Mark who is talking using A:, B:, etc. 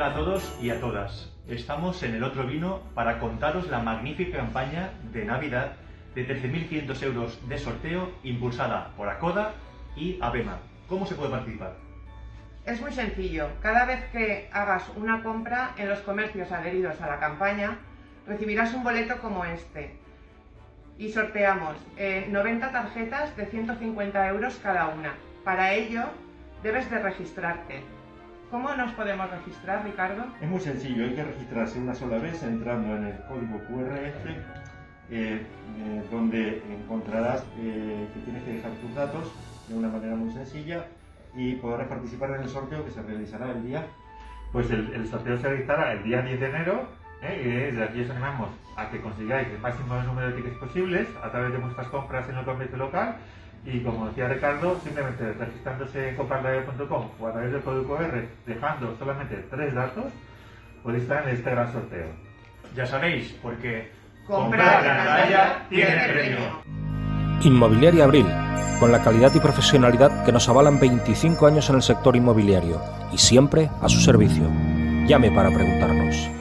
A: Hola a todos y a todas. Estamos en El Otro Vino para contaros la magnífica campaña de Navidad de 13.500 euros de sorteo impulsada por Acoda y Abema. ¿Cómo se puede participar?
B: Es muy sencillo. Cada vez que hagas una compra en los comercios adheridos a la campaña, recibirás un boleto como este. Y sorteamos 90 tarjetas de 150 euros cada una. Para ello, debes de registrarte. ¿Cómo nos podemos registrar, Ricardo?
C: Es muy sencillo, hay que registrarse una sola vez entrando en el código QR donde encontrarás que tienes que dejar tus datos de una manera muy sencilla y podrás participar en el sorteo que se realizará el día.
D: Pues el sorteo se realizará el día 10 de enero y desde aquí os animamos a que consigáis el máximo número de tickets posibles a través de vuestras compras en el comercio local. Y como decía Ricardo, simplemente registrándose en comprarlayo.com o a través del código QR, dejando solamente 3 datos, podéis estar en este gran sorteo.
A: Ya sabéis, porque
B: Comprar en Atalaya tiene premio.
E: Inmobiliaria Abril, con la calidad y profesionalidad que nos avalan 25 años en el sector inmobiliario y siempre a su servicio. Llame para preguntarnos.